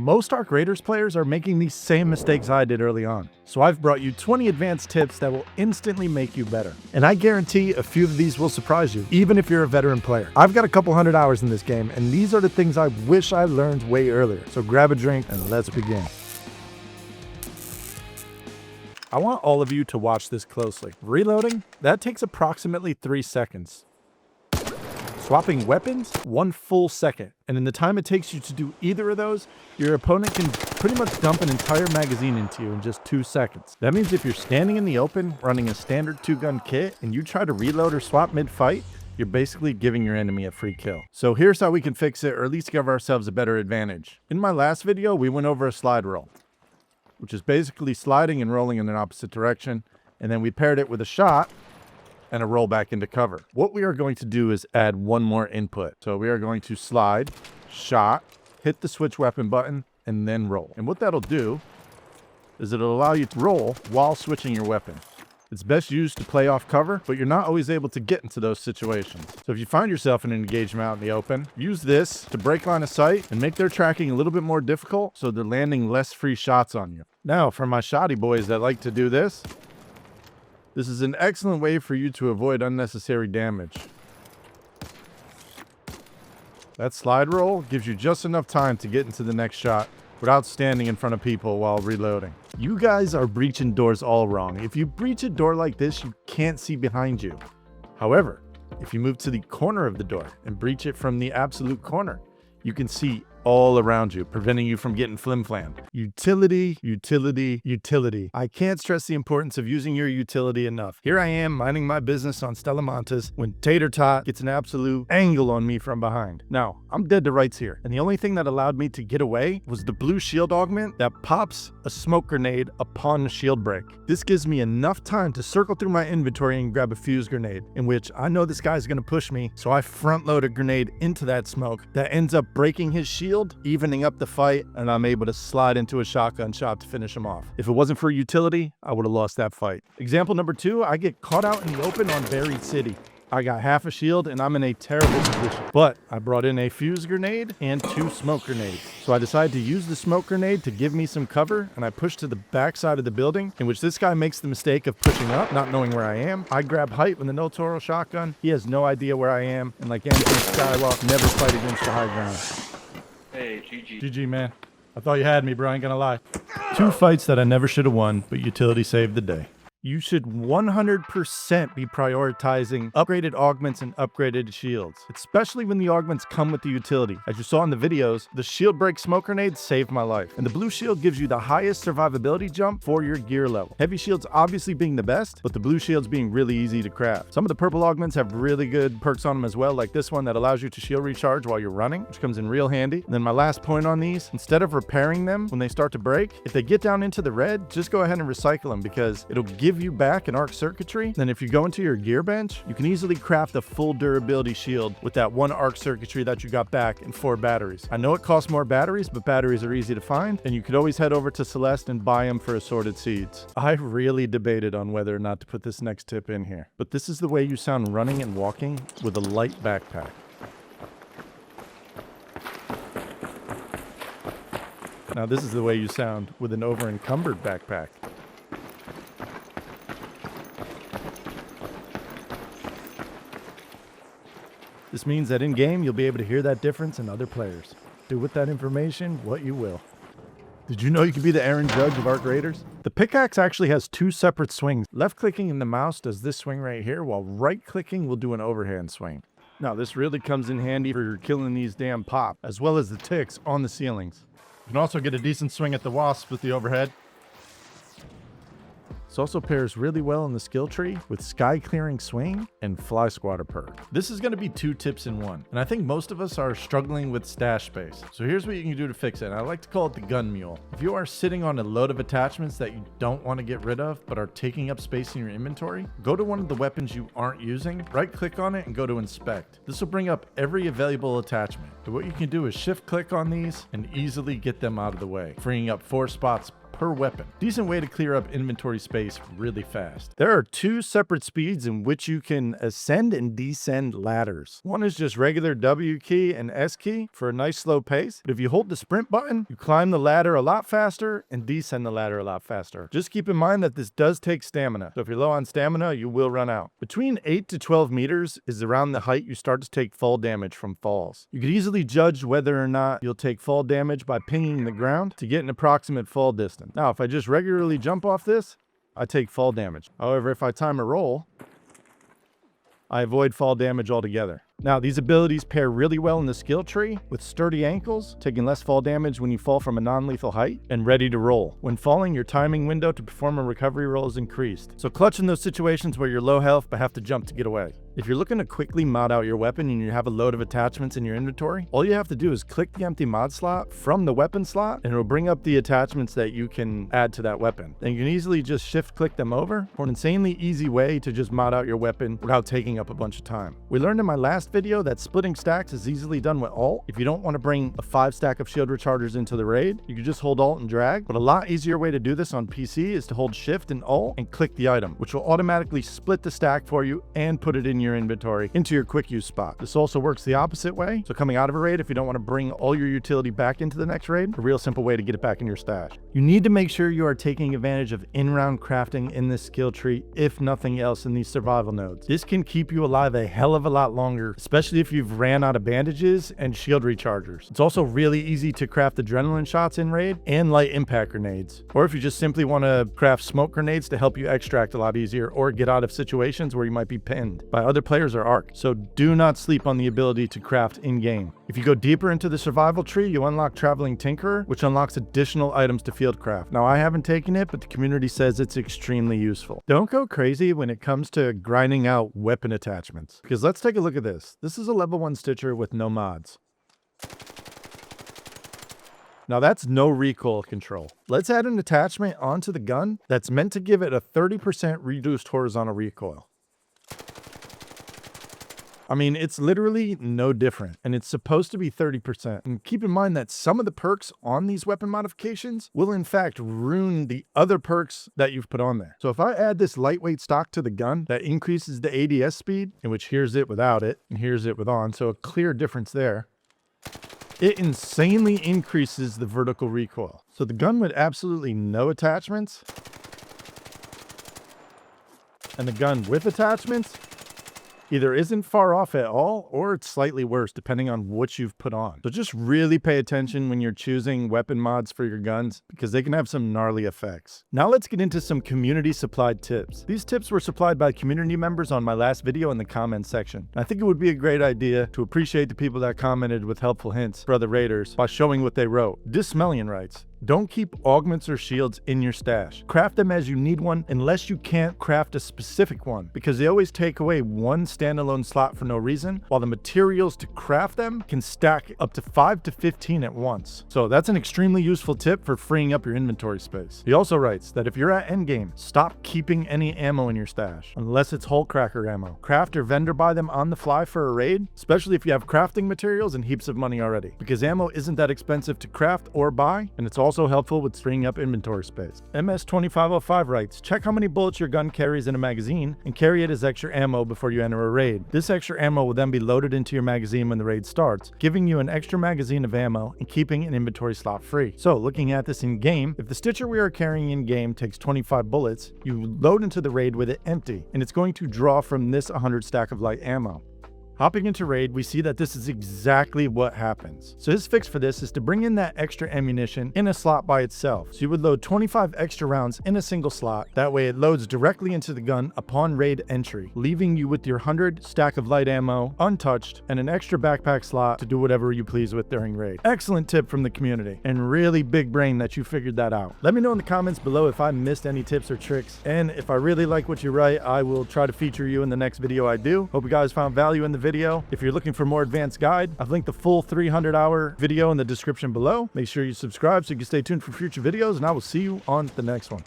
most Arc Raiders players are making these same mistakes I did early on. So I've brought you 20 advanced tips that will instantly make you better. And I guarantee a few of these will surprise you, even if you're a veteran player. I've got a couple hundred hours in this game, and these are the things I wish I learned way earlier. So grab a drink and let's begin. I want all of you to watch this closely. Reloading, that takes approximately 3 seconds. Swapping weapons, 1 full second. And in the time it takes you to do either of those, your opponent can pretty much dump an entire magazine into you in just 2 seconds. That means if you're standing in the open, running a standard 2-gun kit, and you try to reload or swap mid-fight, you're basically giving your enemy a free kill. So here's how we can fix it, or at least give ourselves a better advantage. In my last video, we went over a slide roll, which is basically sliding and rolling in an opposite direction. And then we paired it with a shot and a roll back into cover. What we are going to do is add one more input. So we are going to slide, shot, hit the switch weapon button, and then roll. And what that'll do is it'll allow you to roll while switching your weapon. It's best used to play off cover, but you're not always able to get into those situations. So if you find yourself in an engagement out in the open, use this to break line of sight and make their tracking a little bit more difficult so they're landing less free shots on you. Now, for my shoddy boys that like to do this is an excellent way for you to avoid unnecessary damage. That slide roll gives you just enough time to get into the next shot without standing in front of people while reloading. You guys are breaching doors all wrong. If you breach a door like this, you can't see behind you. However, if you move to the corner of the door and breach it from the absolute corner, you can see all around you, preventing you from getting flim-flammed. Utility, utility, utility. I can't stress the importance of using your utility enough. Here I am minding my business on Stella Montes when Tater Tot gets an absolute angle on me from behind. Now, I'm dead to rights here, and the only thing that allowed me to get away was the blue shield augment that pops a smoke grenade upon the shield break. This gives me enough time to circle through my inventory and grab a fuse grenade, in which I know this guy's gonna push me, so I front load a grenade into that smoke that ends up breaking his shield, evening up the fight, and I'm able to slide into a shotgun shot to finish him off. If it wasn't for utility, I would have lost that fight. Example number 2, I get caught out in the open on Buried City. I got half a shield and I'm in a terrible position, but I brought in a fuse grenade and 2 smoke grenades. So I decided to use the smoke grenade to give me some cover, and I pushed to the back side of the building, in which this guy makes the mistake of pushing up, not knowing where I am. I grab height with the No Toro shotgun. He has no idea where I am, and like Anakin Skywalker, never fight against the high ground. Hey, GG. GG, man. I thought you had me, bro. I ain't gonna lie. 2 fights that I never should have won, but utility saved the day. You should 100% be prioritizing upgraded augments and upgraded shields, especially when the augments come with the utility. As you saw in the videos, the shield break smoke grenade saved my life, and the blue shield gives you the highest survivability jump for your gear level. Heavy shields obviously being the best, but the blue shields being really easy to craft. Some of the purple augments have really good perks on them as well, like this one that allows you to shield recharge while you're running, which comes in real handy. And then my last point on these, instead of repairing them when they start to break, if they get down into the red, just go ahead and recycle them, because it'll give you back an arc circuitry. Then if you go into your gear bench, you can easily craft a full durability shield with that 1 arc circuitry that you got back and 4 batteries. I know it costs more batteries, but batteries are easy to find, and you could always head over to Celeste and buy them for assorted seeds. I really debated on whether or not to put this next tip in here, but this is the way you sound running and walking with a light backpack. Now this is the way you sound with an over-encumbered backpack. This means that in-game, you'll be able to hear that difference in other players. Do with that information what you will. Did you know you could be the Aaron Judge of Arc Raiders? The pickaxe actually has 2 separate swings. Left-clicking in the mouse does this swing right here, while right-clicking will do an overhand swing. Now, this really comes in handy for killing these damn pop, as well as the ticks on the ceilings. You can also get a decent swing at the wasps with the overhead. This also pairs really well in the skill tree with Sky Clearing Swing and Fly Squatter perk. This is going to be 2 tips in 1, and I think most of us are struggling with stash space. So here's what you can do to fix it. I like to call it the gun mule. If you are sitting on a load of attachments that you don't want to get rid of but are taking up space in your inventory, go to one of the weapons you aren't using, right click on it and go to inspect. This will bring up every available attachment. So what you can do is shift click on these and easily get them out of the way, freeing up 4 spots per weapon. Decent way to clear up inventory space really fast. There are 2 separate speeds in which you can ascend and descend ladders. One is just regular W key and S key for a nice slow pace, but if you hold the sprint button, you climb the ladder a lot faster and descend the ladder a lot faster. Just keep in mind that this does take stamina, so if you're low on stamina, you will run out. Between 8 to 12 meters is around the height you start to take fall damage from falls. You could easily judge whether or not you'll take fall damage by pinging the ground to get an approximate fall distance. Now, if I just regularly jump off this, I take fall damage. However, if I time a roll, I avoid fall damage altogether. Now, these abilities pair really well in the skill tree with sturdy ankles, taking less fall damage when you fall from a non-lethal height, and ready to roll. When falling, your timing window to perform a recovery roll is increased. So clutch in those situations where you're low health but have to jump to get away. If you're looking to quickly mod out your weapon and you have a load of attachments in your inventory, all you have to do is click the empty mod slot from the weapon slot and it'll bring up the attachments that you can add to that weapon. Then you can easily just shift click them over for an insanely easy way to just mod out your weapon without taking up a bunch of time. We learned in my last video that splitting stacks is easily done with Alt. If you don't want to bring a 5 stack of shield rechargers into the raid, you can just hold Alt and drag. But a lot easier way to do this on PC is to hold Shift and Alt and click the item, which will automatically split the stack for you and put it in your inventory into your quick use spot. This also works the opposite way. So coming out of a raid, if you don't want to bring all your utility back into the next raid, a real simple way to get it back in your stash. You need to make sure you are taking advantage of in-round crafting in this skill tree, if nothing else in these survival nodes. This can keep you alive a hell of a lot longer, especially if you've ran out of bandages and shield rechargers. It's also really easy to craft adrenaline shots in raid and light impact grenades. Or if you just simply want to craft smoke grenades to help you extract a lot easier or get out of situations where you might be pinned by other players or arc. So do not sleep on the ability to craft in-game. If you go deeper into the survival tree, you unlock Traveling Tinkerer, which unlocks additional items to field craft. Now, I haven't taken it, but the community says it's extremely useful. Don't go crazy when it comes to grinding out weapon attachments, because let's take a look at this. This is a level 1 Stitcher with no mods. Now that's no recoil control. Let's add an attachment onto the gun that's meant to give it a 30% reduced horizontal recoil. I mean, it's literally no different, and it's supposed to be 30%. And keep in mind that some of the perks on these weapon modifications will in fact ruin the other perks that you've put on there. So if I add this lightweight stock to the gun that increases the ADS speed, in which here's it without it, and here's it with on, so a clear difference there, it insanely increases the vertical recoil. So the gun with absolutely no attachments, and the gun with attachments, either isn't far off at all, or it's slightly worse depending on what you've put on. So just really pay attention when you're choosing weapon mods for your guns, because they can have some gnarly effects. Now let's get into some community supplied tips. These tips were supplied by community members on my last video in the comments section. I think it would be a great idea to appreciate the people that commented with helpful hints for other raiders by showing what they wrote. Dismelian writes, don't keep augments or shields in your stash. Craft them as you need one unless you can't craft a specific one, because they always take away one standalone slot for no reason, while the materials to craft them can stack up to 5 to 15 at once. So that's an extremely useful tip for freeing up your inventory space. He also writes that if you're at endgame, stop keeping any ammo in your stash, unless it's hole cracker ammo. Craft or vendor buy them on the fly for a raid, especially if you have crafting materials and heaps of money already, because ammo isn't that expensive to craft or buy, and it's also helpful with freeing up inventory space. MS2505 writes, check how many bullets your gun carries in a magazine and carry it as extra ammo before you enter a raid. This extra ammo will then be loaded into your magazine when the raid starts, giving you an extra magazine of ammo and keeping an inventory slot free. So looking at this in game, if the Stitcher we are carrying in game takes 25 bullets, you load into the raid with it empty, and it's going to draw from this 100 stack of light ammo. Hopping into raid, we see that this is exactly what happens. So his fix for this is to bring in that extra ammunition in a slot by itself. So you would load 25 extra rounds in a single slot. That way it loads directly into the gun upon raid entry, leaving you with your 100 stack of light ammo untouched and an extra backpack slot to do whatever you please with during raid. Excellent tip from the community, and really big brain that you figured that out. Let me know in the comments below if I missed any tips or tricks, and if I really like what you write, I will try to feature you in the next video I do. Hope you guys found value in the video. If you're looking for more advanced guide, I've linked the full 300-hour video in the description below. Make sure you subscribe so you can stay tuned for future videos, and I will see you on the next one.